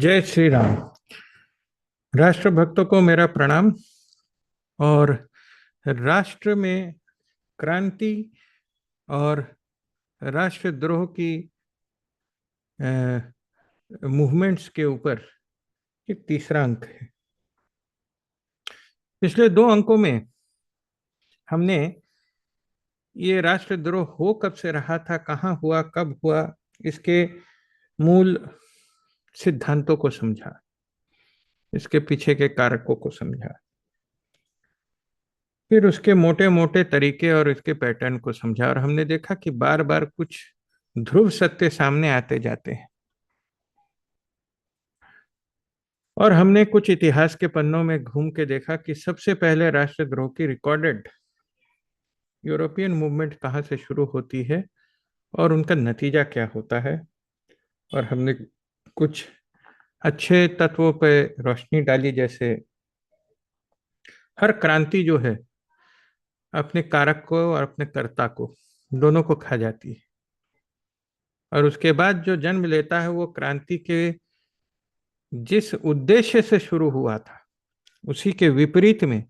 जय श्री राम। राष्ट्रभक्तों को मेरा प्रणाम। और राष्ट्र में क्रांति और राष्ट्रद्रोह की मूवमेंट्स के ऊपर एक तीसरा अंक है। पिछले दो अंकों में हमने ये राष्ट्रद्रोह हो कब से रहा था, कहाँ हुआ, कब हुआ, इसके मूल सिद्धांतों को समझा, इसके पीछे के कारकों को समझा, फिर उसके मोटे मोटे तरीके और इसके पैटर्न को समझा। और हमने देखा कि बार बार कुछ ध्रुव सत्य सामने आते जाते हैं। और हमने कुछ इतिहास के पन्नों में घूम के देखा कि सबसे पहले राष्ट्रद्रोह की रिकॉर्डेड यूरोपियन मूवमेंट कहाँ से शुरू होती है और उनका नतीजा क्या होता है। और हमने कुछ अच्छे तत्वों पर रोशनी डाली, जैसे हर क्रांति जो है अपने कारक को और अपने कर्ता को दोनों को खा जाती है, और उसके बाद जो जन्म लेता है वो क्रांति के जिस उद्देश्य से शुरू हुआ था उसी के विपरीत में,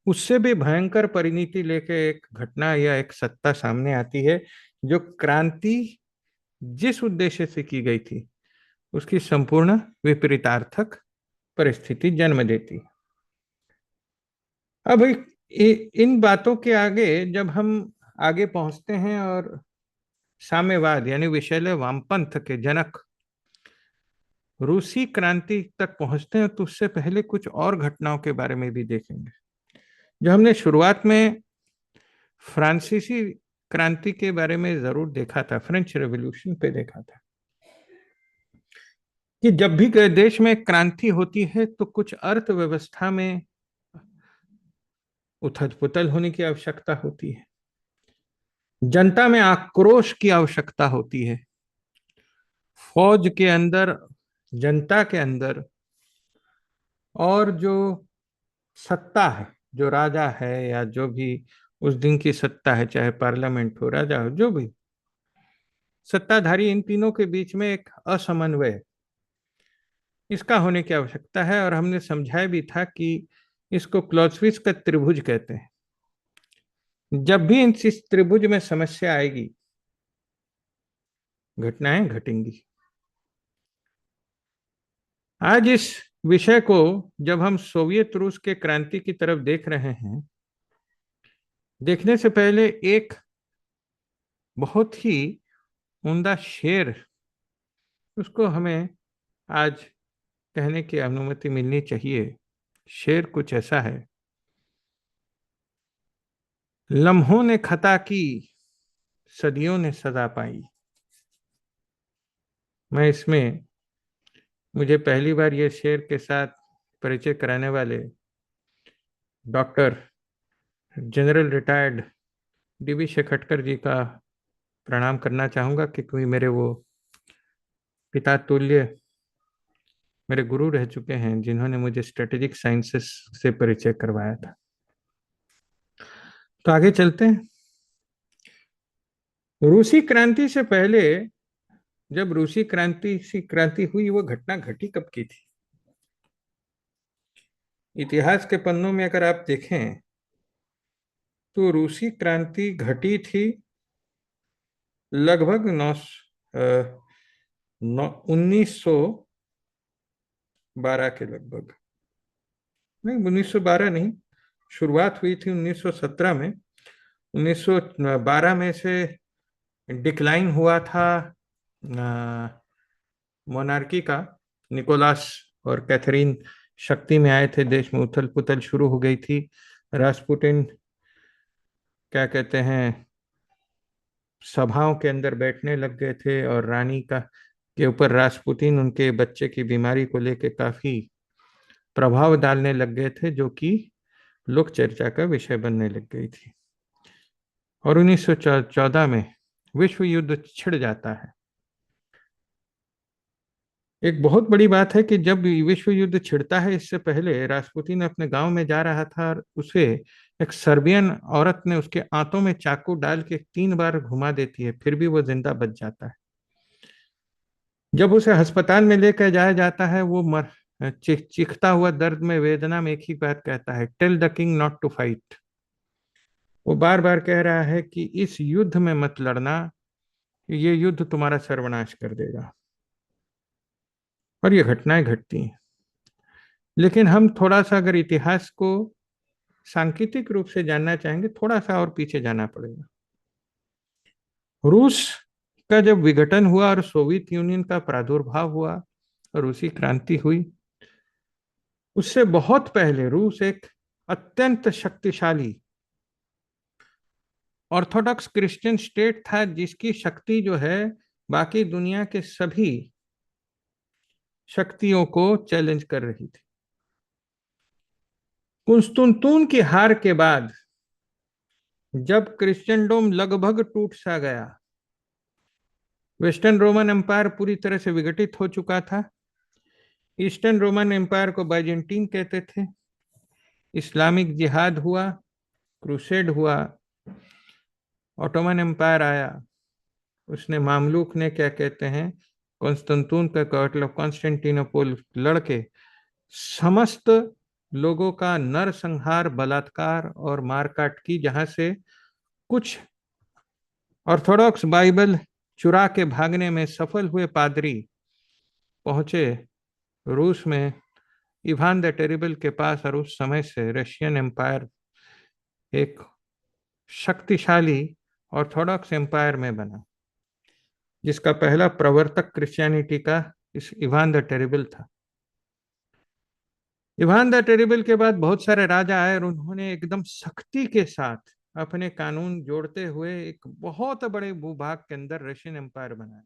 उससे भी भयंकर परिणति लेके एक घटना या एक सत्ता सामने आती है जो क्रांति जिस उद्देश्य से की गई थी उसकी संपूर्ण विपरीतार्थक परिस्थिति जन्म देती है। अब इन बातों के आगे जब हम आगे पहुंचते हैं और साम्यवाद यानी विषैले वामपंथ के जनक रूसी क्रांति तक पहुंचते हैं, तो उससे पहले कुछ और घटनाओं के बारे में भी देखेंगे। जो हमने शुरुआत में फ्रांसीसी क्रांति के बारे में जरूर देखा था, फ्रेंच रेवोल्यूशन पे देखा था कि जब भी देश में क्रांति होती है तो कुछ अर्थव्यवस्था में उथल पुथल होने की आवश्यकता होती है, जनता में आक्रोश की आवश्यकता होती है, फौज के अंदर, जनता के अंदर, और जो सत्ता है, जो राजा है या जो भी उस दिन की सत्ता है, चाहे पार्लियामेंट हो, राजा हो, जो भी सत्ताधारी, इन तीनों के बीच में एक असमन्वय, इसका होने की आवश्यकता है। और हमने समझाया भी था कि इसको क्लॉज़विट्ज़ का त्रिभुज कहते हैं। जब भी इस त्रिभुज में समस्या आएगी, घटनाएं घटेंगी। आज इस विषय को जब हम सोवियत रूस के क्रांति की तरफ देख रहे हैं, देखने से पहले एक बहुत ही उम्दा शेर, उसको हमें आज कहने की अनुमति मिलनी चाहिए। शेर कुछ ऐसा है: लम्हों ने खता की, सदियों ने सजा पाई। मैं इसमें, मुझे पहली बार ये शेर के साथ परिचय कराने वाले डॉक्टर जनरल रिटायर्ड डीवी शेखटकर जी का प्रणाम करना चाहूँगा, क्योंकि मेरे वो पिता तुल्य मेरे गुरु रह चुके हैं, जिन्होंने मुझे स्ट्रेटेजिक साइंसेस से परिचय करवाया था। तो आगे चलते हैं। रूसी क्रांति से पहले, जब रूसी क्रांति हुई, वो घटना घटी कब की थी? इतिहास के पन्नों में अगर आप देखें तो रूसी क्रांति घटी थी लगभग 1912 के लगभग। नहीं, 1912 नहीं, शुरुआत हुई थी 1917 में। 1912 में से डिक्लाइन हुआ था मोनार्की का। निकोलास और कैथरीन शक्ति में आए थे, देश में उथल पुथल शुरू हो गई थी। रास्पुटिन, क्या कहते हैं, सभाओं के अंदर बैठने लग गए थे, और रानी का के ऊपर रास्पुटिन उनके बच्चे की बीमारी को लेकर काफी प्रभाव डालने लग गए थे, जो कि लोक चर्चा का विषय बनने लग गई थी। और 1914 में विश्व युद्ध छिड़ जाता है। एक बहुत बड़ी बात है कि जब विश्व युद्ध छिड़ता है, इससे पहले रास्पुतिन अपने गांव में जा रहा था और उसे एक सर्बियन औरत ने उसके आंतों में चाकू डाल के 3 बार घुमा देती है, फिर भी वो जिंदा बच जाता है। जब उसे अस्पताल में लेकर जाया जाता है, वो चीखता हुआ दर्द में, वेदना में एक ही बात कहता है, tell the king not to fight. वो बार बार कह रहा है कि इस युद्ध में मत लड़ना, ये युद्ध तुम्हारा सर्वनाश कर देगा। और ये घटनाएं घटती हैं। लेकिन हम थोड़ा सा अगर इतिहास को सांकेतिक रूप से जानना चाहेंगे, थोड़ा सा और पीछे जाना पड़ेगा। रूस का जब विघटन हुआ और सोवियत यूनियन का प्रादुर्भाव हुआ और रूसी क्रांति हुई, उससे बहुत पहले रूस एक अत्यंत शक्तिशाली ऑर्थोडॉक्स क्रिश्चियन स्टेट था, जिसकी शक्ति जो है बाकी दुनिया के सभी शक्तियों को चैलेंज कर रही थी। कुस्तुनतुन की हार के बाद जब क्रिश्चियनडोम लगभग टूट सा गया, वेस्टर्न रोमन एम्पायर पूरी तरह से विघटित हो चुका था। ईस्टर्न रोमन एम्पायर को बाइजेंटीन कहते थे। इस्लामिक जिहाद हुआ, क्रूसेड हुआ, ऑटोमन एम्पायर आया, उसने मामलूक ने क्या कहते हैं, कॉन्स्टेंटून का मतलब कॉन्स्टेंटिनोपल लड़के समस्त लोगों का नरसंहार, बलात्कार और मारकाट की, जहां से कुछ ऑर्थोडॉक्स बाइबल चुरा के भागने में सफल हुए पादरी पहुंचे रूस में इवान द टेरिबल के पास, और उस समय से रशियन एम्पायर एक शक्तिशाली ऑर्थोडॉक्स एम्पायर में बना, जिसका पहला प्रवर्तक क्रिश्चियनिटी का इस इवान द टेरिबल था। इवान द टेरिबल के बाद बहुत सारे राजा आए और उन्होंने एकदम सख्ती के साथ अपने कानून जोड़ते हुए एक बहुत बड़े भूभाग के अंदर रशियन एम्पायर बनाया।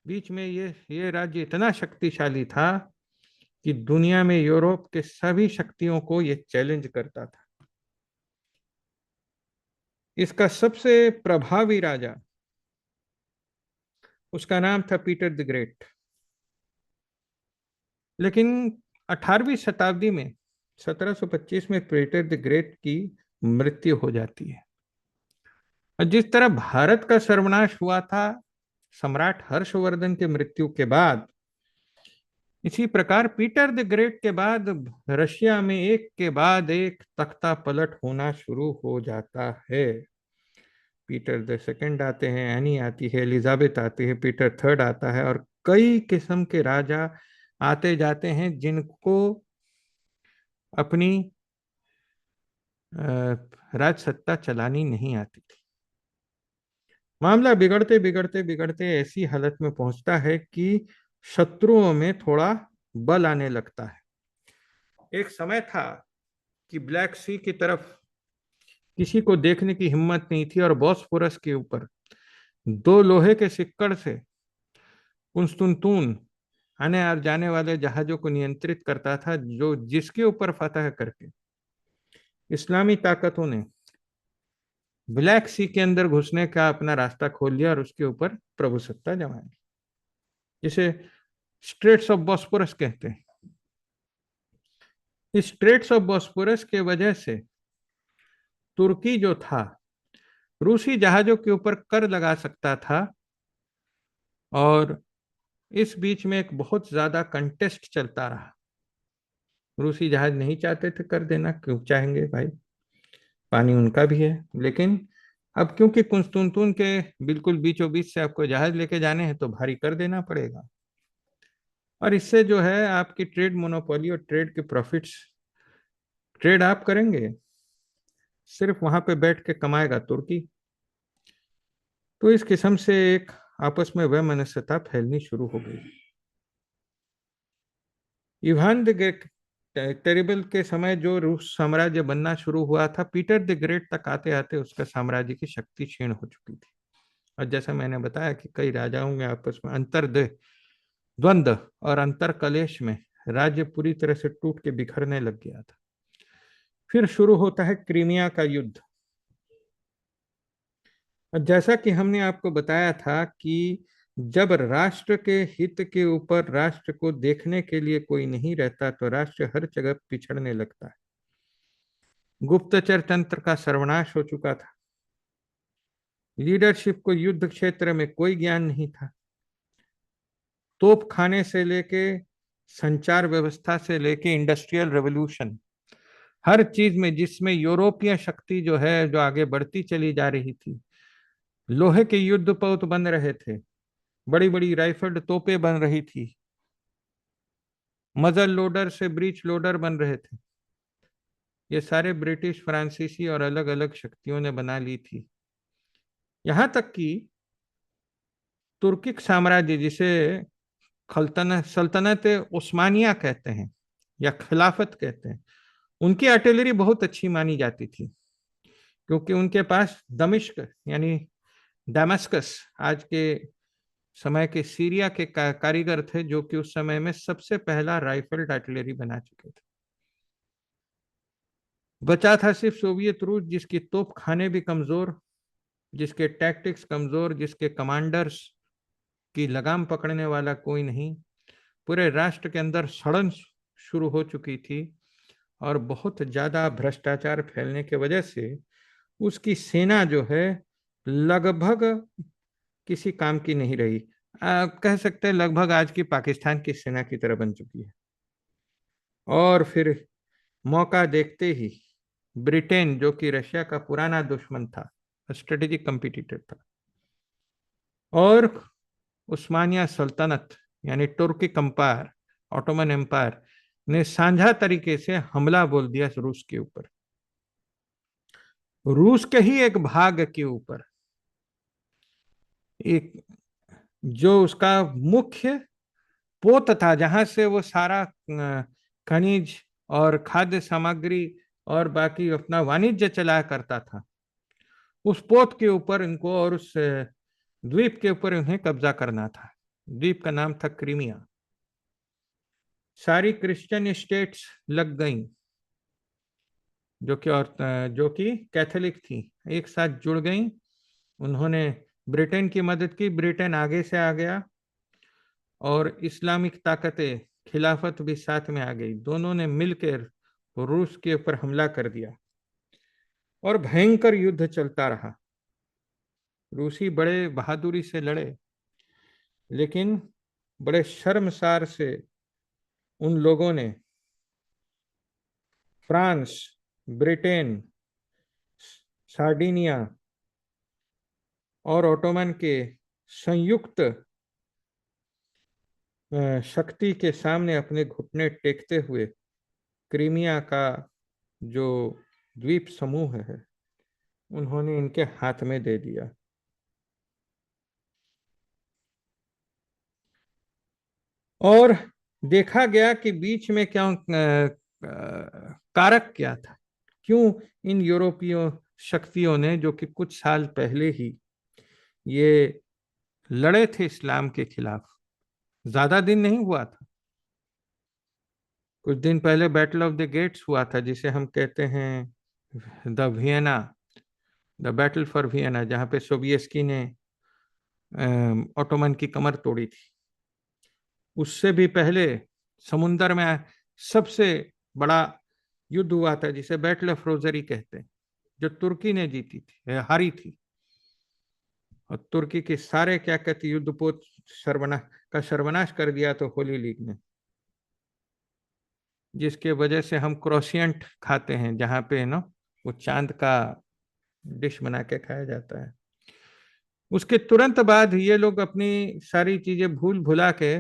बीच में ये राज्य इतना शक्तिशाली था कि दुनिया में यूरोप के सभी शक्तियों को ये चैलेंज करता था। इसका सबसे प्रभावी राजा, उसका नाम था पीटर द ग्रेट। लेकिन 18वीं शताब्दी में 1725 में पीटर द ग्रेट की मृत्यु हो जाती है। और जिस तरह भारत का सर्वनाश हुआ था सम्राट हर्षवर्धन की मृत्यु के बाद, इसी प्रकार पीटर द ग्रेट के बाद रशिया में एक के बाद एक तख्ता पलट होना शुरू हो जाता है। पीटर द सेकंड आते हैं, एनी आती है, एलिजाबेथ आती है, पीटर थर्ड आता है, और कई किस्म के राजा आते जाते हैं जिनको अपनी राज सत्ता चलानी नहीं आती थी। मामला बिगड़ते बिगड़ते बिगड़ते ऐसी हालत में पहुंचता है कि शत्रुओं में थोड़ा बल आने लगता है। एक समय था कि ब्लैक सी की तरफ किसी को देखने की हिम्मत नहीं थी, और बॉस्फोरस के ऊपर दो लोहे के सिक्कड़ से कुस्तुनतुन आने और जाने वाले जहाजों को नियंत्रित करता था, जो जिसके ऊपर फतह करके इस्लामी ताकतों ने ब्लैक सी के अंदर घुसने का अपना रास्ता खोल लिया और उसके ऊपर प्रभुसत्ता जमाई, जिसे स्ट्रेट्स ऑफ बॉस्फोरस कहते हैं। इस स्ट्रेट्स ऑफ बॉस्फोरस के वजह से तुर्की जो था रूसी जहाजों के ऊपर कर लगा सकता था, और इस बीच में एक बहुत ज्यादा कंटेस्ट चलता रहा। रूसी जहाज नहीं चाहते थे कर देना, क्यों चाहेंगे भाई, पानी उनका भी है। लेकिन अब क्योंकि कुस्तुनतुन के बिल्कुल बीचों बीच से आपको जहाज लेके जाने हैं, तो भारी कर देना पड़ेगा। और इससे जो है आपकी ट्रेड मोनोपोली और ट्रेड के प्रॉफिट्स, ट्रेड आप करेंगे, सिर्फ वहां पे बैठ के कमाएगा तुर्की। तो इस किस्म से एक आपस में वैमनस्यता फैलनी शुरू हो गई। इवान द टेरिबल के समय जो रूस साम्राज्य बनना शुरू हुआ था, पीटर द ग्रेट तक आते आते उसका साम्राज्य की शक्ति क्षीण हो चुकी थी। और जैसा मैंने बताया कि कई राजाओं में आपस में द्वंद्व और अंतर कलेश में राज्य पूरी तरह से टूट के बिखरने लग गया था। फिर शुरू होता है क्रीमिया का युद्ध। और जैसा कि हमने आपको बताया था कि जब राष्ट्र के हित के ऊपर राष्ट्र को देखने के लिए कोई नहीं रहता, तो राष्ट्र हर जगह पिछड़ने लगता है। गुप्तचर तंत्र का सर्वनाश हो चुका था। लीडरशिप को युद्ध क्षेत्र में कोई ज्ञान नहीं था। तोप खाने से लेके संचार व्यवस्था से लेके इंडस्ट्रियल रेवोल्यूशन, हर चीज में जिसमें यूरोपीय शक्ति जो है जो आगे बढ़ती चली जा रही थी, लोहे के युद्ध पोत बन रहे थे, बड़ी बड़ी राइफल्ड तोपें बन रही थी, मजल लोडर से ब्रीच लोडर बन रहे थे, ये सारे ब्रिटिश, फ्रांसीसी और अलग अलग शक्तियों ने बना ली थी। यहां तक कि तुर्किक साम्राज्य, जिसे सल्तनत उस्मानिया कहते हैं या खिलाफत कहते हैं, उनकी आर्टिलरी बहुत अच्छी मानी जाती थी, क्योंकि उनके पास दमिश्क यानी दामस्कस, आज के समय के सीरिया के कारीगर थे, जो कि उस समय में सबसे पहला राइफल्ड आर्टिलरी बना चुके थे। बचा था सिर्फ सोवियत रूस, जिसकी तोप खाने भी कमजोर, जिसके टैक्टिक्स कमजोर, जिसके कमांडर्स की लगाम पकड़ने वाला कोई नहीं। पूरे राष्ट्र के अंदर सड़न शुरू हो चुकी थी और बहुत ज्यादा भ्रष्टाचार फैलने की वजह से उसकी सेना जो है लगभग किसी काम की नहीं रही। कह सकते हैं लगभग आज की पाकिस्तान की सेना की तरह बन चुकी है। और फिर मौका देखते ही ब्रिटेन, जो कि रशिया का पुराना दुश्मन था, स्ट्रेटेजिक कंपटीटर था, और उस्मानिया सल्तनत यानी तुर्की कंपायर, ऑटोमन एम्पायर ने साझा तरीके से हमला बोल दिया रूस के ऊपर, रूस के ही एक भाग के ऊपर, एक जो उसका मुख्य पोत था, जहां से वो सारा खनिज और खाद्य सामग्री और बाकी अपना वाणिज्य चलाया करता था, उस पोत के ऊपर इनको और उस द्वीप के ऊपर उन्हें कब्जा करना था। द्वीप का नाम था क्रीमिया। सारी क्रिश्चियन स्टेट्स लग गईं, जो कि कैथोलिक थी, एक साथ जुड़ गईं। उन्होंने ब्रिटेन की मदद की, ब्रिटेन आगे से आ गया और इस्लामिक ताकतें, खिलाफत भी साथ में आ गई। दोनों ने मिलकर रूस के ऊपर हमला कर दिया और भयंकर युद्ध चलता रहा। रूसी बड़े बहादुरी से लड़े, लेकिन बड़े शर्मसार से उन लोगों ने फ्रांस, ब्रिटेन, सार्डिनिया और ओटोमन के संयुक्त शक्ति के सामने अपने घुटने टेकते हुए क्रीमिया का जो द्वीप समूह है उन्होंने इनके हाथ में दे दिया। और देखा गया कि बीच में क्या कारक क्या था, क्यों इन यूरोपीय शक्तियों ने, जो कि कुछ साल पहले ही ये लड़े थे इस्लाम के खिलाफ, ज्यादा दिन नहीं हुआ था, कुछ दिन पहले बैटल ऑफ द गेट्स हुआ था, जिसे हम कहते हैं the Vienna, the battle for Vienna, जहां पे सोबियस्की ने ऑटोमन की कमर तोड़ी थी। उससे भी पहले समुंदर में सबसे बड़ा युद्ध हुआ था, जिसे बैटल ऑफ रोजरी कहते हैं, जो तुर्की ने जीती थी, हारी थी। और तुर्की के सारे क्या कहते युद्धपोत सर्वनाश कर दिया तो होली लीग ने, जिसके वजह से हम क्रोशियंट खाते हैं, जहाँ पे ना वो चांद का डिश बना के खाया जाता है। उसके तुरंत बाद ये लोग अपनी सारी चीजें भूल भुला के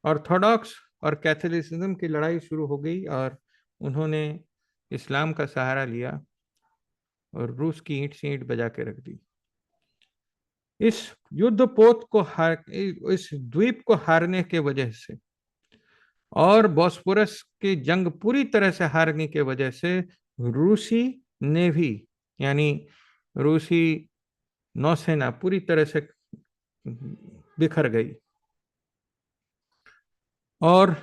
ऑर्थोडॉक्स और कैथोलिसिज्म की लड़ाई शुरू हो गई और उन्होंने इस्लाम का सहारा लिया और रूस की ईंट से ईंट बजा के रख दी। इस युद्ध पोत को इस द्वीप को हारने के वजह से और बॉस्फोरस की जंग पूरी तरह से हारने के वजह से रूसी नेवी यानी रूसी नौसेना पूरी तरह से बिखर गई। और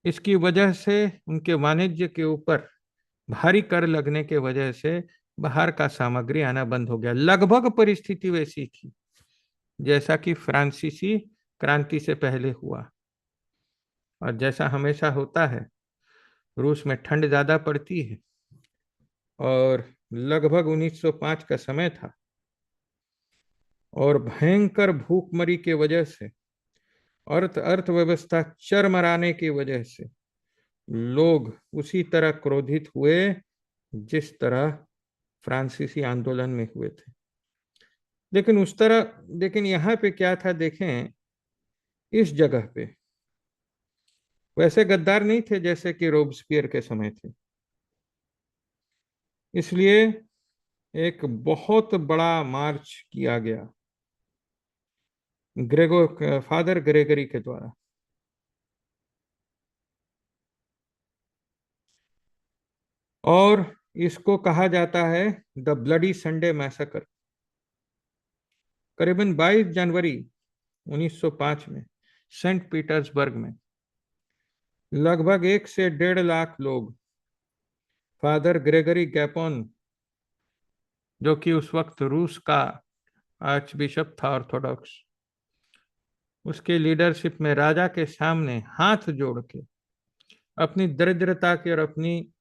इसकी वजह से उनके वाणिज्य के ऊपर भारी कर लगने के वजह से बाहर का सामग्री आना बंद हो गया। लगभग परिस्थिति वैसी थी जैसा कि फ्रांसीसी क्रांति से पहले हुआ। और जैसा हमेशा होता है, रूस में ठंड ज्यादा पड़ती है और लगभग 1905 का समय था और भयंकर भूखमरी के वजह से अर्थव्यवस्था चरमराने की वजह से लोग उसी तरह क्रोधित हुए जिस तरह फ्रांसीसी आंदोलन में हुए थे। लेकिन यहाँ पे क्या था देखें, इस जगह पे वैसे गद्दार नहीं थे जैसे कि रोबस्पियर के समय थे। इसलिए एक बहुत बड़ा मार्च किया गया फादर ग्रेगरी के द्वारा। और इसको कहा जाता है द ब्लडी संडे मैसेकर। करीबन 22 जनवरी 1905 में सेंट पीटर्सबर्ग में लगभग 1 से 1.5 लाख लोग फादर ग्रेगरी गैपोन, जो कि उस वक्त रूस का आर्च बिशप था ऑर्थोडॉक्स, उसके लीडरशिप में राजा के सामने हाथ जोड़ के अपनी दरिद्रता की और अपनी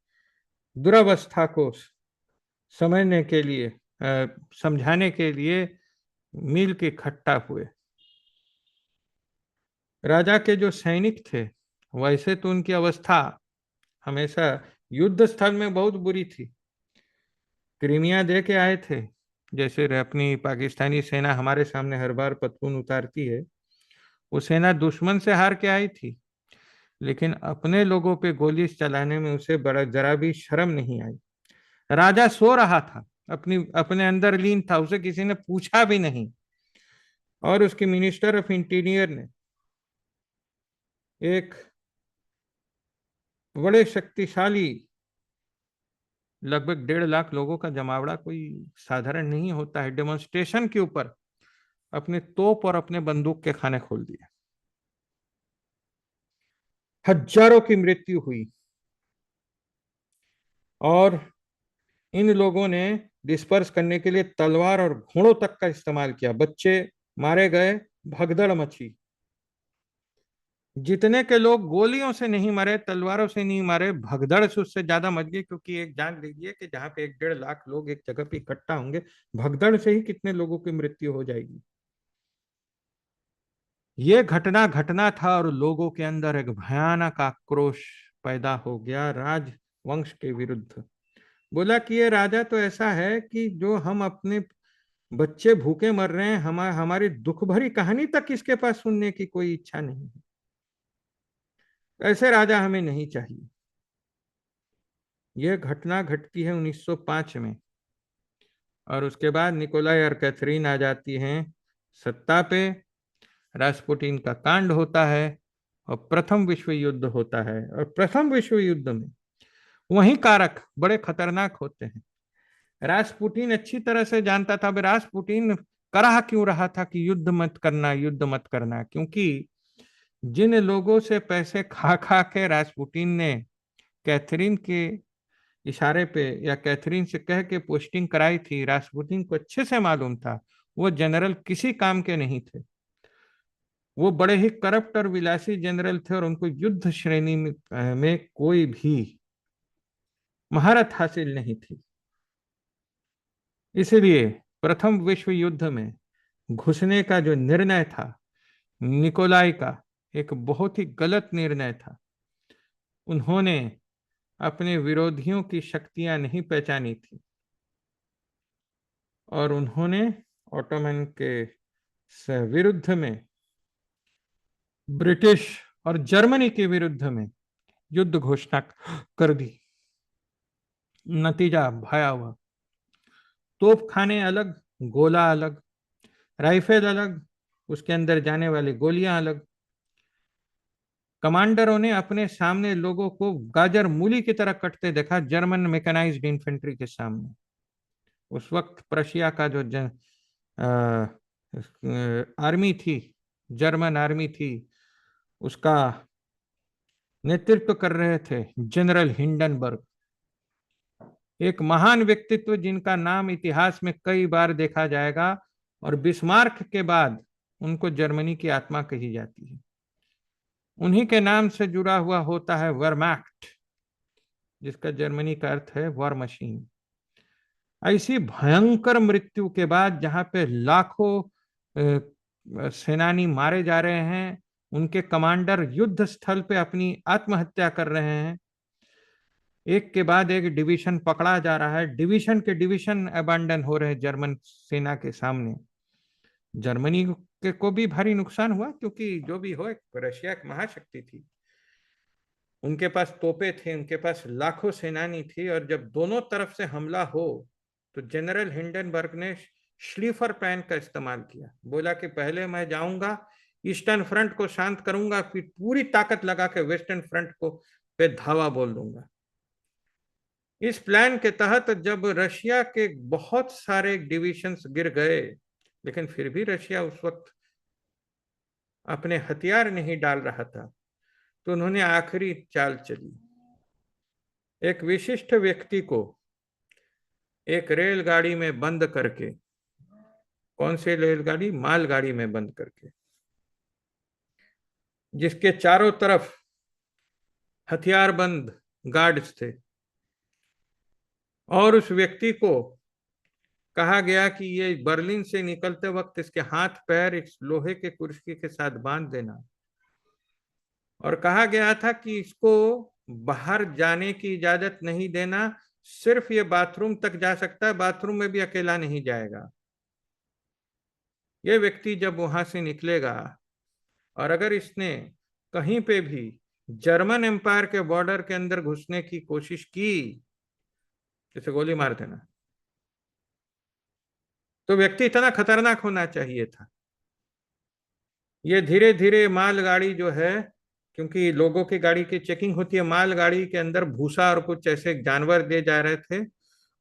दुरावस्था को समझने के लिए समझाने के लिए मिल के इकट्ठा हुए। राजा के जो सैनिक थे वैसे तो उनकी अवस्था हमेशा युद्ध स्थल में बहुत बुरी थी। क्रीमिया दे के आए थे, जैसे अपनी पाकिस्तानी सेना हमारे सामने हर बार पतलून उतारती है, वो सेना दुश्मन से हार के आई थी, लेकिन अपने लोगों पे गोली चलाने में उसे बड़ा जरा भी शर्म नहीं आई। राजा सो रहा था, अपने अंदर लीन था, उसे किसी ने पूछा भी नहीं। और उसकी मिनिस्टर ऑफ इंटीरियर ने एक बड़े शक्तिशाली, लगभग 1.5 लाख लोगों का जमावड़ा कोई साधारण नहीं होता है, डेमोन्स्ट्रेशन के ऊपर अपने तोप और अपने बंदूक के खाने खोल दिए। हजारों की मृत्यु हुई और इन लोगों ने डिस्पर्स करने के लिए तलवार और घोड़ों तक का इस्तेमाल किया। बच्चे मारे गए, भगदड़ मची। जितने के लोग गोलियों से नहीं मरे, तलवारों से नहीं मरे, भगदड़ से उससे ज्यादा मच गई, क्योंकि एक जान लीजिए कि जहां पे 1-1.5 लाख लोग एक जगह पे इकट्ठा होंगे, भगदड़ से ही कितने लोगों की मृत्यु हो जाएगी। ये घटना घटना था और लोगों के अंदर एक भयानक आक्रोश पैदा हो गया राजवंश के विरुद्ध। बोला कि ये राजा तो ऐसा है कि जो हम अपने बच्चे भूखे मर रहे हैं, हमारी दुख भरी कहानी तक इसके पास सुनने की कोई इच्छा नहीं है। ऐसे राजा हमें नहीं चाहिए। यह घटना घटती है 1905 में और उसके बाद निकोलाई और कैथरीन आ जाती हैं सत्ता पे। रास्पुटिन का कांड होता है और प्रथम विश्व युद्ध होता है। और प्रथम विश्व युद्ध में वही कारक बड़े खतरनाक होते हैं। रास्पुटिन अच्छी तरह से जानता था, रास्पुटिन कराह क्यों रहा था कि युद्ध मत करना, युद्ध मत करना, क्योंकि जिन लोगों से पैसे खा खा के रास्पुटिन ने कैथरीन के इशारे पे या कैथरीन से कह के पोस्टिंग कराई थी, रास्पुटिन को अच्छे से मालूम था वो जनरल किसी काम के नहीं थे। वो बड़े ही करप्ट और विलासी जनरल थे और उनको युद्ध श्रेणी में कोई भी महारत हासिल नहीं थी। इसलिए प्रथम विश्व युद्ध में घुसने का जो निर्णय था निकोलाई का, एक बहुत ही गलत निर्णय था। उन्होंने अपने विरोधियों की शक्तियां नहीं पहचानी थी और उन्होंने ऑटोमन के विरुद्ध में, ब्रिटिश और जर्मनी के विरुद्ध में युद्ध घोषणा कर दी। नतीजा भयावह। तोपखाने अलग, गोला अलग, राइफल अलग, उसके अंदर जाने वाली गोलियां अलग। कमांडरों ने अपने सामने लोगों को गाजर मूली की तरह कटते देखा जर्मन मैकेनाइज्ड इन्फेंट्री के सामने। उस वक्त प्रशिया का जो आर्मी थी, जर्मन आर्मी थी, उसका नेतृत्व कर रहे थे जनरल हिंडनबर्ग, एक महान व्यक्तित्व जिनका नाम इतिहास में कई बार देखा जाएगा और बिस्मार्क के बाद उनको जर्मनी की आत्मा कही जाती है। उन्हीं के नाम से जुड़ा हुआ होता है वर्मैक्ट, जिसका जर्मनी का अर्थ है वॉर मशीन। ऐसी भयंकर मृत्यु के बाद जहां पे लाखों सेनानी मारे जा रहे हैं, उनके कमांडर युद्ध स्थल पे अपनी आत्महत्या कर रहे हैं। एक के बाद एक डिवीजन पकड़ा जा रहा है, डिवीजन के डिवीजन अबैंडन हो रहे हैं जर्मन सेना के सामने। जर्मनी के को भी भारी नुकसान हुआ, क्योंकि जो भी हो, एक रशिया एक महाशक्ति थी, उनके पास तोपे थे, उनके पास लाखों सेनानी थी, और जब दोनों तरफ से हमला हो तो जनरल हिंडनबर्ग ने स्लीपर प्लान का इस्तेमाल किया। बोला कि पहले मैं जाऊंगा, ईस्टर्न फ्रंट को शांत करूंगा, फिर पूरी ताकत लगा के वेस्टर्न फ्रंट को पे धावा बोल दूंगा। इस प्लान के तहत जब रशिया के बहुत सारे डिविशंस गिर गए, लेकिन फिर भी रशिया उस वक्त अपने हथियार नहीं डाल रहा था, तो उन्होंने आखिरी चाल चली। एक विशिष्ट व्यक्ति को एक रेलगाड़ी में बंद करके, कौन सी रेलगाड़ी? मालगाड़ी में बंद करके, जिसके चारों तरफ हथियारबंद गार्ड्स थे, और उस व्यक्ति को कहा गया कि ये बर्लिन से निकलते वक्त इसके हाथ पैर इस लोहे के कुर्सी के साथ बांध देना, और कहा गया था कि इसको बाहर जाने की इजाजत नहीं देना, सिर्फ ये बाथरूम तक जा सकता है, बाथरूम में भी अकेला नहीं जाएगा। ये व्यक्ति जब वहां से निकलेगा और अगर इसने कहीं पे भी जर्मन एम्पायर के बॉर्डर के अंदर घुसने की कोशिश की, जैसे गोली मार देना। तो व्यक्ति इतना खतरनाक होना चाहिए था। ये धीरे धीरे मालगाड़ी जो है, क्योंकि लोगों की गाड़ी की चेकिंग होती है, मालगाड़ी के अंदर भूसा और कुछ ऐसे जानवर दिए जा रहे थे,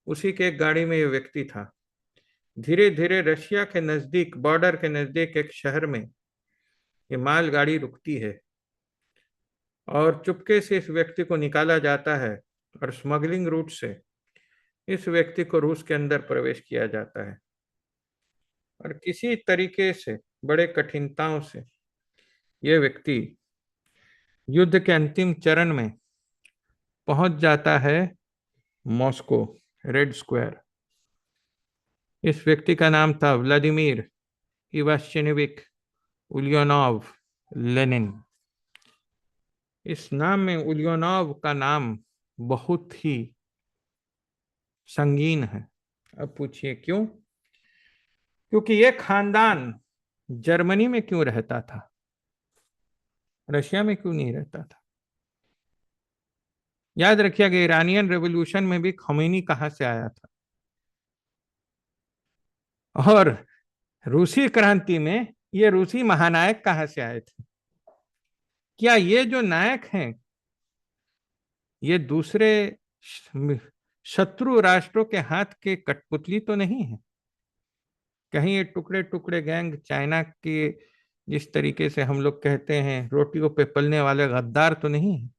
उसी के एक गाड़ी में ये व्यक्ति था। धीरे धीरे रशिया के नजदीक, बॉर्डर के नजदीक एक शहर में ये मालगाड़ी रुकती है, और चुपके से इस व्यक्ति को निकाला जाता है, और स्मगलिंग रूट से इस व्यक्ति को रूस के अंदर प्रवेश किया जाता है। और किसी तरीके से, बड़े कठिनताओं से, यह व्यक्ति युद्ध के अंतिम चरण में पहुंच जाता है मॉस्को, रेड स्क्वायर। इस व्यक्ति का नाम था व्लादिमीर इवाश्चेनिविक उलियनोव लेनिन। इस नाम में उलियनोव का नाम बहुत ही संगीन है। अब पूछिए क्यों? क्योंकि यह खानदान जर्मनी में क्यों रहता था, रशिया में क्यों नहीं रहता था? याद रखिएगा, ईरानियन रेवोल्यूशन में भी खमीनी कहां से आया था, और रूसी क्रांति में ये रूसी महानायक कहां से आए थे? क्या ये जो नायक हैं, ये दूसरे शत्रु राष्ट्रों के हाथ के कठपुतली तो नहीं है? कहीं ये टुकड़े टुकड़े गैंग चाइना के, जिस तरीके से हम लोग कहते हैं, रोटियों पे पलने वाले गद्दार तो नहीं है?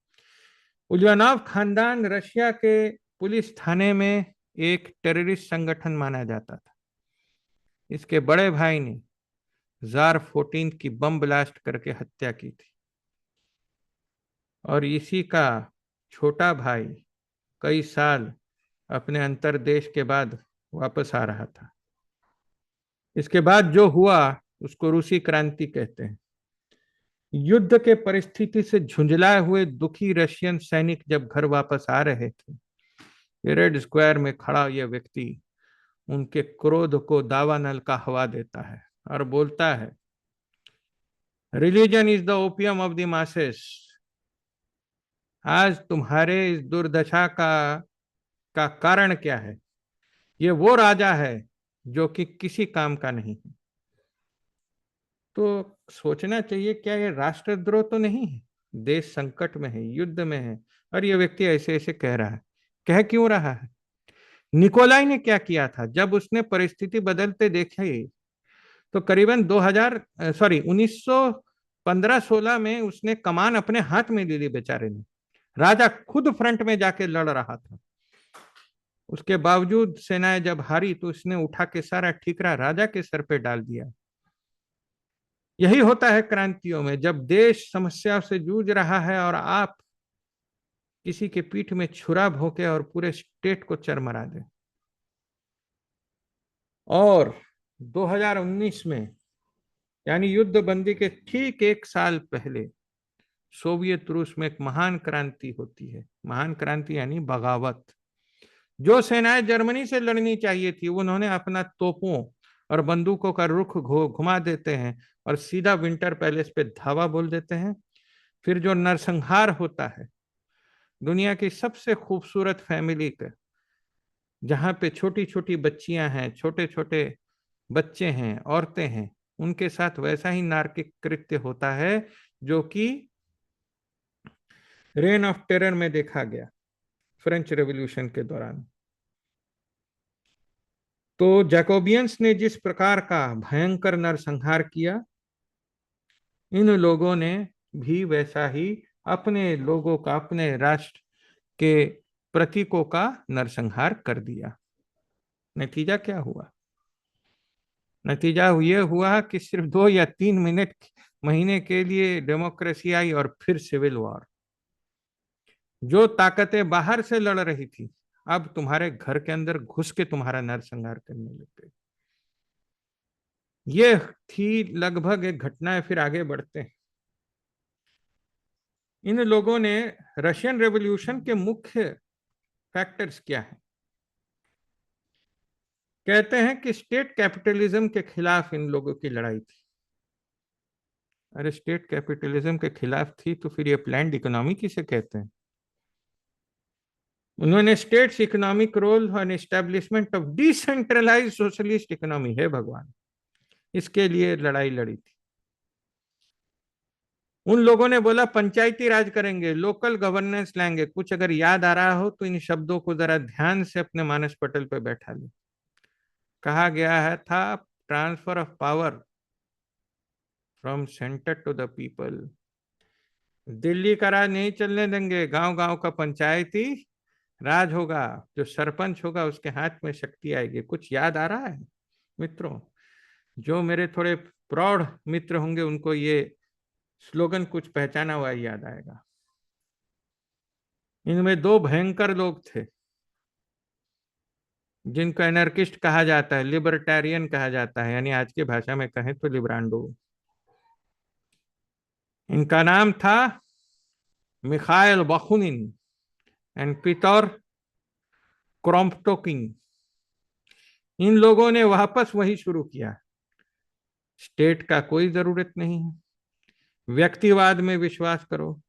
उलियानोव खानदान रशिया के पुलिस थाने में एक टेररिस्ट संगठन माना जाता था। इसके बड़े भाई ने जार 14 की बम ब्लास्ट करके हत्या की थी, और इसी का छोटा भाई कई साल अपने अंतर्देश के बाद वापस आ रहा था। इसके बाद जो हुआ उसको रूसी क्रांति कहते हैं। युद्ध के परिस्थिति से झुंझलाए हुए दुखी रशियन सैनिक जब घर वापस आ रहे थे, रेड स्क्वायर में खड़ा यह व्यक्ति उनके क्रोध को दावानल का हवा देता है और बोलता है, religion is the opium of the masses. आज तुम्हारे इस दुर्दशा का कारण क्या है? ये वो राजा है जो कि किसी काम का नहीं है। तो सोचना चाहिए, क्या ये राष्ट्रद्रोह तो नहीं है? देश संकट में है, युद्ध में है, और ये व्यक्ति ऐसे ऐसे कह रहा है। कह क्यों रहा है? निकोलाई ने क्या किया था? जब उसने परिस्थिति बदलते देखे तो करीबन 1915-16 में उसने कमान अपने हाथ में ले ली बेचारे ने। राजा खुद फ्रंट में जाके लड़ रहा था। उसके बावजूद सेनाएं जब हारी तो उसने उठा के सारा ठीकरा राजा के सर पे डाल दिया। यही होता है क्रांतियों में, जब देश समस्या से जूझ रहा है और आप किसी के पीठ में छुरा भोंके और पूरे स्टेट को चरमरा दे। और 2019 में यानी युद्ध बंदी के ठीक एक साल पहले सोवियत रूस में एक महान क्रांति होती है। महान क्रांति यानी बगावत। जो सेनाएं जर्मनी से लड़नी चाहिए थी उन्होंने अपना तोपों और बंदूकों का रुख घुमा देते हैं और सीधा विंटर पैलेस पे धावा बोल देते हैं। फिर जो नरसंहार होता है, दुनिया की सबसे खूबसूरत फैमिली का, जहां पे छोटी छोटी बच्चियां हैं, छोटे छोटे बच्चे हैं, औरतें हैं, उनके साथ वैसा ही नारकीय कृत्य होता है जो कि रेन ऑफ टेरर में देखा गया फ्रेंच रेवोल्यूशन के दौरान। तो जैकोबियंस ने जिस प्रकार का भयंकर नरसंहार किया, इन लोगों ने भी वैसा ही अपने लोगों का, अपने राष्ट्र के प्रतीकों का नरसंहार कर दिया। नतीजा क्या हुआ? नतीजा ये हुआ कि सिर्फ 2 या 3 महीने के लिए डेमोक्रेसी आई और फिर सिविल वॉर। जो ताकतें बाहर से लड़ रही थी अब तुम्हारे घर के अंदर घुस के तुम्हारा नरसंहार करने लग गए। ये थी लगभग एक घटना है। फिर आगे बढ़ते हैं। इन लोगों ने रशियन रेवोल्यूशन के मुख्य फैक्टर्स क्या है? कहते हैं कि स्टेट कैपिटलिज्म के खिलाफ इन लोगों की लड़ाई थी। अरे स्टेट कैपिटलिज्म के खिलाफ थी तो फिर ये प्लैंड इकोनॉमी किसे कहते हैं? उन्होंने स्टेट्स इकोनॉमिक रोल और establishment of decentralise socialist economy, है भगवान, इसके लिए लड़ाई लड़ी थी। उन लोगों ने बोला पंचायती राज करेंगे, लोकल गवर्नेंस लाएंगे। कुछ अगर याद आ रहा हो तो इन शब्दों को जरा ध्यान से अपने मानस पटल पर बैठा ले। कहा गया है था transfer of power from centre to the people. Delhi का राज नहीं चलने देंगे, गांव गांव का पंचायती राज होगा। जो सरपंच होगा उसके हाथ में शक्ति आएगी। कुछ याद आ रहा है मित्रों? जो मेरे थोड़े प्रौढ़ मित्र होंगे उनको ये स्लोगन कुछ पहचाना हुआ याद आएगा। इनमें दो भयंकर लोग थे जिनको एनर्किस्ट कहा जाता है, लिबर्टेरियन कहा जाता है, यानी आज की भाषा में कहें तो लिब्रांडो। इनका नाम था मिखाइल बाकुनिन एंड पीटर क्रोम्प्टोकिन। इन लोगों ने वापस वही शुरू किया। स्टेट का कोई जरूरत नहीं है, व्यक्तिवाद में विश्वास करो,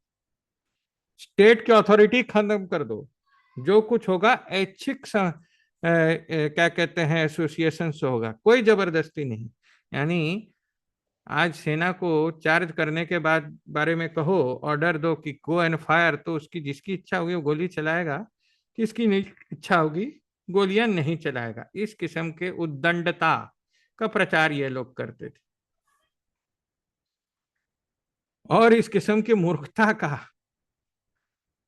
स्टेट की अथॉरिटी खत्म कर दो, जो कुछ होगा ऐच्छिक क्या कहते हैं एसोसिएशन से होगा, कोई जबरदस्ती नहीं। यानी आज सेना को चार्ज करने के बाद बारे में कहो, ऑर्डर दो कि गो एंड फायर, तो उसकी जिसकी इच्छा होगी वो गोली चलाएगा, किसकी नहीं इच्छा होगी गोलियां नहीं चलाएगा। इस किस्म के उद्दंडता का प्रचार ये लोग करते थे और इस किस्म की मूर्खता का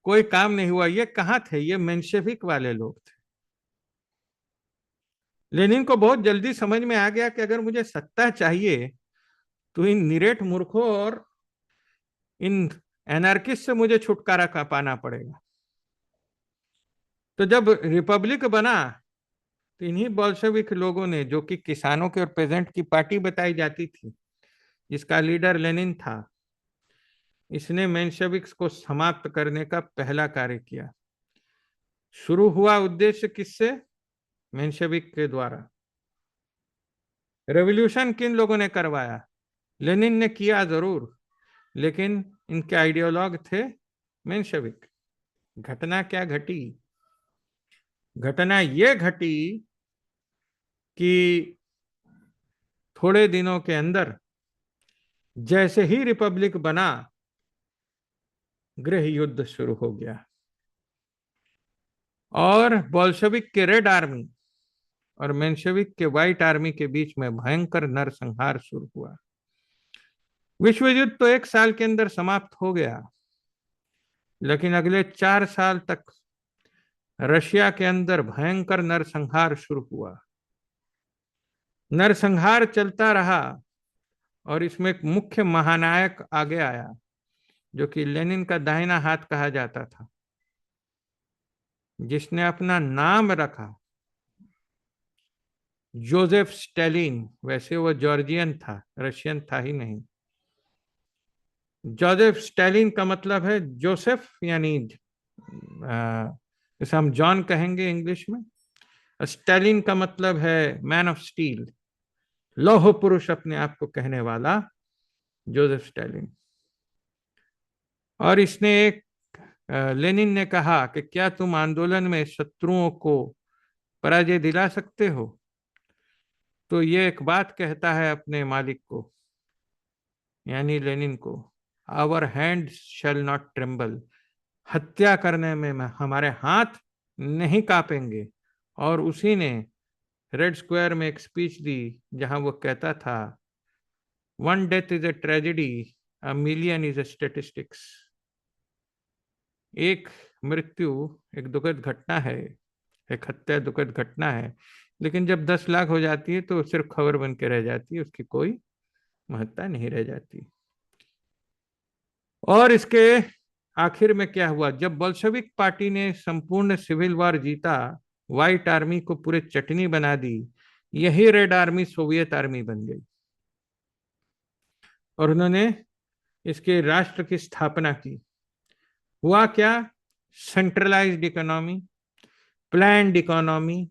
कोई काम नहीं हुआ। ये कहाँ थे? ये मेंशेविक वाले लोग थे। लेनिन को बहुत जल्दी समझ में आ गया कि अगर मुझे सत्ता चाहिए तो इन निरेट मूर्खों और इन एनार्किस्ट से मुझे छुटकारा का पाना पड़ेगा। तो जब रिपब्लिक बना तो इन्हीं बोल्शेविक लोगों ने, जो कि किसानों के और पेजेंट की पार्टी बताई जाती थी, जिसका लीडर लेनिन था, इसने मेंशेविक्स को समाप्त करने का पहला कार्य किया। शुरू हुआ उद्देश्य किससे? मेंशेविक के द्वारा। रेवोल्यूशन किन लोगों ने करवाया? लेनिन ने किया जरूर, लेकिन इनके आइडियोलॉग थे मेंशेविक। घटना क्या घटी? घटना यह घटी कि थोड़े दिनों के अंदर जैसे ही रिपब्लिक बना, गृह युद्ध शुरू हो गया और बोल्शेविक के रेड आर्मी और मेंशेविक के व्हाइट आर्मी के बीच में भयंकर नरसंहार शुरू हुआ। विश्व युद्ध तो एक साल के अंदर समाप्त हो गया, लेकिन अगले 4 साल तक रशिया के अंदर भयंकर नरसंहार शुरू हुआ। नरसंहार चलता रहा और इसमें एक मुख्य महानायक आगे आया जो कि लेनिन का दाहिना हाथ कहा जाता था, जिसने अपना नाम रखा जोसेफ स्टालिन, वैसे वो जॉर्जियन था, रशियन था ही नहीं। जोसेफ स्टालिन का मतलब है जोसेफ, यानी जैसे हम जॉन कहेंगे इंग्लिश में। स्टालिन का मतलब है मैन ऑफ स्टील, लौह पुरुष अपने आप को कहने वाला जोसेफ स्टालिन। और इसने एक लेनिन ने कहा कि क्या तुम आंदोलन में शत्रुओं को पराजय दिला सकते हो? तो ये एक बात कहता है अपने मालिक को, यानी लेनिन को, our hand shall not tremble, हत्या करने में हमारे हाथ नहीं कांपेंगे। और उसी ने रेड स्क्वायर में एक स्पीच दी जहां वो कहता था, one death is a tragedy, a million is a statistics. एक मृत्यु एक दुखद घटना है, एक हत्या दुखद घटना है, लेकिन जब 10 लाख हो जाती है तो सिर्फ खबर बन के रह जाती है, उसकी कोई महत्ता नहीं रह जाती। और इसके आखिर में क्या हुआ, जब बोल्शेविक पार्टी ने संपूर्ण सिविल वॉर जीता, व्हाइट आर्मी को पूरे चटनी बना दी, यही रेड आर्मी सोवियत आर्मी बन गई। और उन्होंने इसके राष्ट्र की स्थापना की। हुआ क्या, सेंट्रलाइज्ड इकोनॉमी, प्लान्ड इकोनॉमी,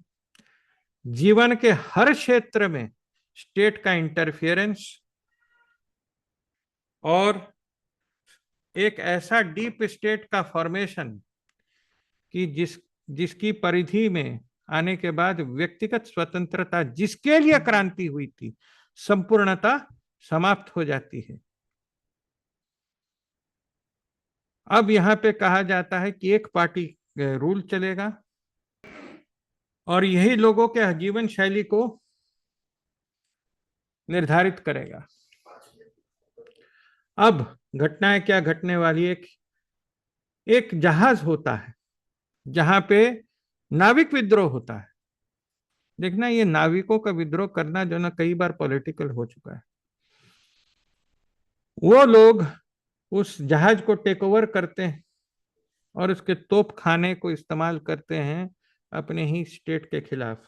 जीवन के हर क्षेत्र में स्टेट का इंटरफियरेंस, और एक ऐसा डीप स्टेट का फॉर्मेशन कि जिसकी परिधि में आने के बाद व्यक्तिगत स्वतंत्रता, जिसके लिए क्रांति हुई थी, संपूर्णता समाप्त हो जाती है। अब यहां पे कहा जाता है कि एक पार्टी रूल चलेगा और यही लोगों के जीवन शैली को निर्धारित करेगा। अब घटनाएं क्या घटने वाली, एक जहाज होता है जहां पे नाविक विद्रोह होता है। देखना, ये नाविकों का विद्रोह करना जो ना कई बार पॉलिटिकल हो चुका है। वो लोग उस जहाज को टेक ओवर करते हैं और उसके तोप खाने को इस्तेमाल करते हैं अपने ही स्टेट के खिलाफ,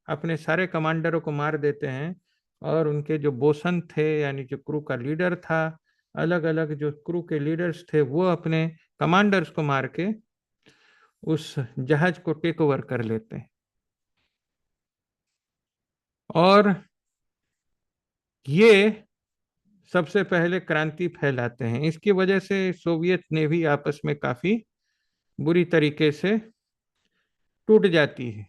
अपने सारे कमांडरों को मार देते हैं। और उनके जो बोसन थे, यानी जो क्रू का लीडर था, अलग अलग जो क्रू के लीडर्स थे, वो अपने कमांडर्स को मार के उस जहाज को टेक ओवर कर लेते हैं। और ये सबसे पहले क्रांति फैलाते हैं। इसकी वजह से सोवियत नेवी आपस में काफी बुरी तरीके से टूट जाती है।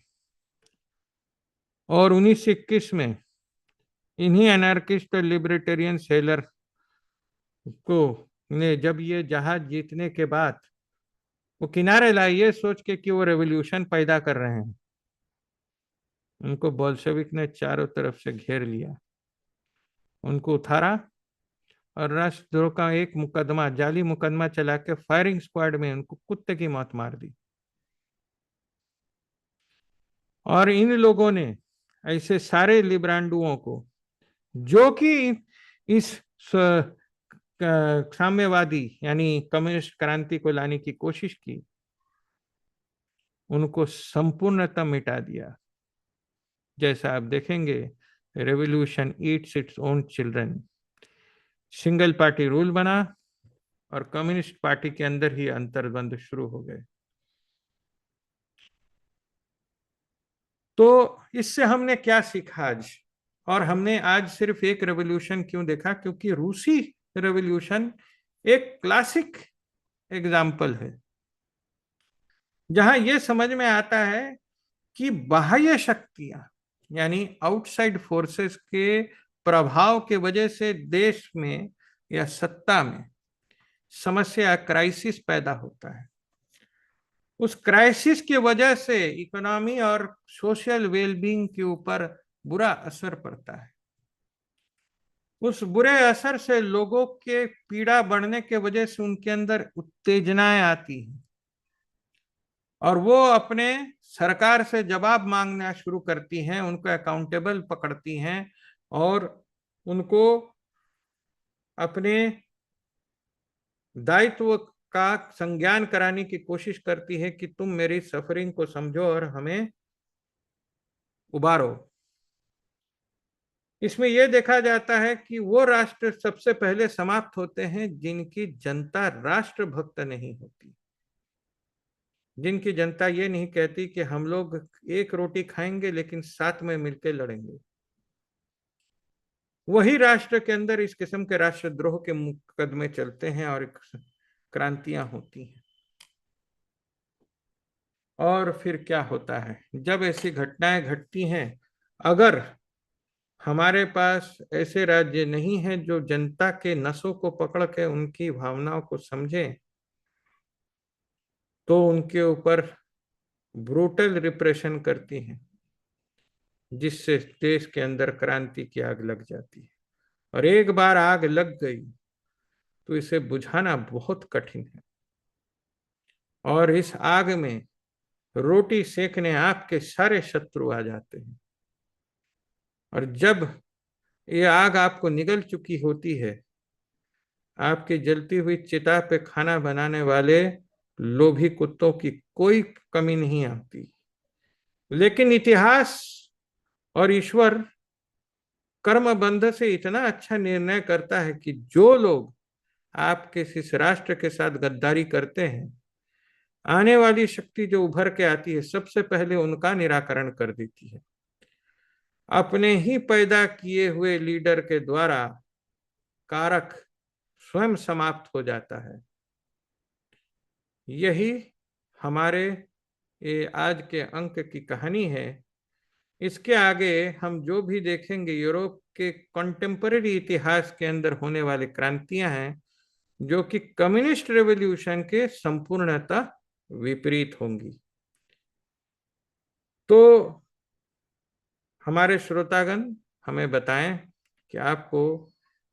और 1921 में इन्हीं एनार्किस्ट और लिबर्टेरियन सेलर को ने जब ये जहाज जीतने के बाद वो किनारे लाए, ये सोच के कि वो रेवोल्यूशन पैदा कर रहे हैं, उनको बोल्शेविक ने चारों तरफ से घेर लिया, उनको उतारा और राष्ट्रद्रोह का एक मुकदमा, जाली मुकदमा चला के फायरिंग स्क्वाड में उनको कुत्ते की मौत मार दी। और इन लोगों ने ऐसे सारे लिब्रांडुओं को, जो कि इस साम्यवादी यानी कम्युनिस्ट क्रांति को लाने की कोशिश की, उनको संपूर्णतः मिटा दिया। जैसा आप देखेंगे, revolution Yeats its own children. Single party rule बना और कम्युनिस्ट पार्टी के अंदर ही अंतर्द्वंद शुरू हो गए। तो इससे हमने क्या सीखा आज? और हमने आज सिर्फ एक रेवोल्यूशन क्यों देखा? क्योंकि रूसी रेवोल्यूशन एक क्लासिक एग्जाम्पल है, जहां यह समझ में आता है कि बाह्य शक्तियां, यानी आउटसाइड फोर्सेस के प्रभाव के वजह से देश में या सत्ता में समस्या, क्राइसिस पैदा होता है। उस क्राइसिस की वजह से इकोनॉमी और सोशल वेलबींग के ऊपर बुरा असर पड़ता है। उस बुरे असर से लोगों के पीड़ा बढ़ने के वजह से उनके अंदर उत्तेजनाएं आती हैं और वो अपने सरकार से जवाब मांगना शुरू करती हैं, उनको अकाउंटेबल पकड़ती हैं और उनको अपने दायित्व का संज्ञान कराने की कोशिश करती है कि तुम मेरी सफरिंग को समझो और हमें उबारो। इसमें यह देखा जाता है कि वो राष्ट्र सबसे पहले समाप्त होते हैं जिनकी जनता राष्ट्रभक्त नहीं होती, जिनकी जनता ये नहीं कहती कि हम लोग एक रोटी खाएंगे लेकिन साथ में मिलकर लड़ेंगे। वही राष्ट्र के अंदर इस किस्म के राष्ट्रद्रोह के मुकदमे चलते हैं और क्रांतियां होती हैं। और फिर क्या होता है जब ऐसी घटनाएं घटती हैं? अगर हमारे पास ऐसे राज्य नहीं है जो जनता के नसों को पकड़ के उनकी भावनाओं को समझें, तो उनके ऊपर ब्रूटल रिप्रेशन करती हैं, जिससे देश के अंदर क्रांति की आग लग जाती है। और एक बार आग लग गई तो इसे बुझाना बहुत कठिन है। और इस आग में रोटी सेकने आपके सारे शत्रु आ जाते हैं। और जब ये आग आपको निगल चुकी होती है, आपकी जलती हुई चिता पे खाना बनाने वाले लोभी कुत्तों की कोई कमी नहीं आती। लेकिन इतिहास और ईश्वर कर्म बंध से इतना अच्छा निर्णय करता है कि जो लोग आपके इस राष्ट्र के साथ गद्दारी करते हैं, आने वाली शक्ति जो उभर के आती है सबसे पहले उनका निराकरण कर देती है। अपने ही पैदा किए हुए लीडर के द्वारा कारक स्वयं समाप्त हो जाता है। यही हमारे ये आज के अंक की कहानी है। इसके आगे हम जो भी देखेंगे यूरोप के कंटेम्पररी इतिहास के अंदर होने वाली क्रांतियां हैं, जो कि कम्युनिस्ट रेवोल्यूशन के संपूर्णतः विपरीत होंगी। तो हमारे श्रोतागण हमें बताएं कि आपको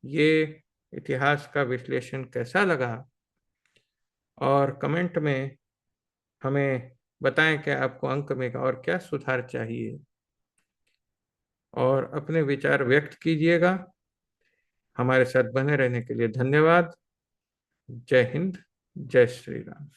ये इतिहास का विश्लेषण कैसा लगा, और कमेंट में हमें बताएं कि आपको अंक में और क्या सुधार चाहिए, और अपने विचार व्यक्त कीजिएगा। हमारे साथ बने रहने के लिए धन्यवाद। जय हिंद, जय श्री राम।